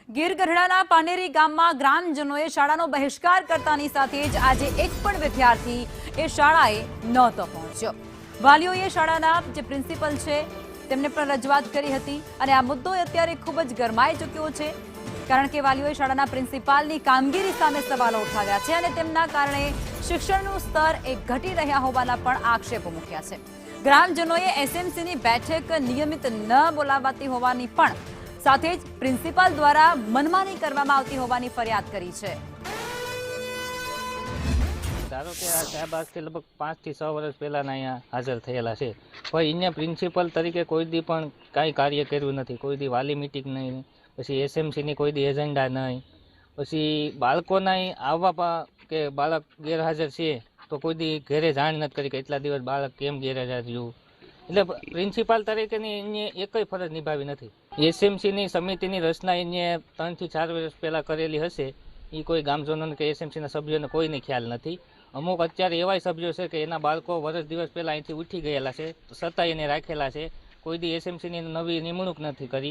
ગીર ગઢડાના પાનેરી ગામમાં ગ્રામજનોએ શાળાનો બહિષ્કાર કરતાની સાથે જ આજે એક પણ વિદ્યાર્થી એ શાળાએ નહોતો પહોંચ્યો। વાલીઓએ શાળાના જે પ્રિન્સિપલ છે તેમને પણ રજૂઆત કરી હતી અને આ મુદ્દો અત્યારે ખૂબ જ ગરમાઈ ચૂક્યો છે, કારણ કે વાલીઓએ શાળાના પ્રિન્સિપાલની કામગીરી સામે સવાલો ઉઠાવ્યા છે અને તેમના કારણે શિક્ષણનું સ્તર એ ઘટી રહ્યા હોવાના પણ આક્ષેપો મૂક્યા છે। ગ્રામજનોએ એસએમસીની બેઠક નિયમિત ન બોલાવાતી હોવાની પણ સાથે જ પ્રિન્સિપાલ દ્વારા મનમાની કરવામાં આવતી હોવાની ફરિયાદ કરી છે। ધારો કે આ સાહેબ આજથી લગભગ 5 થી 6 વર્ષ પહેલાના અહીંયા હાજર થયેલા છે, પણ અહીંયા પ્રિન્સિપલ તરીકે કોઈ દી પણ કાંઈ કાર્ય કર્યું નથી। કોઈ દી વાલી મિટિંગ નહીં, પછી એસએમસીની કોઈ દી એજન્ડા નહીં, પછી બાળકોના આવવા કે બાળક ગેરહાજર છે તો કોઈ દી ઘરે જાણ નથી કરી કે એટલા દિવસ બાળક કેમ ગેરહાજર રહ્યું। એટલે પ્રિન્સિપાલ તરીકેની એને એકય ફરજ નિભાવી નથી। એસએમસીની સમિતિની રચના એને 3 થી 4 વર્ષ પહેલાં કરેલી હશે, એ કોઈ ગામજનોને કે એસએમસીના સભ્યોને કોઈને ખ્યાલ નથી। અમુક અત્યારે એવા સભ્યો છે કે એના બાળકો વર્ષ દિવસ પહેલાં અહીંથી ઉઠી ગયેલા છે, છતાંય એને રાખેલા છે। કોઈ દી એસએમસીની નવી નિમણૂક નથી કરી।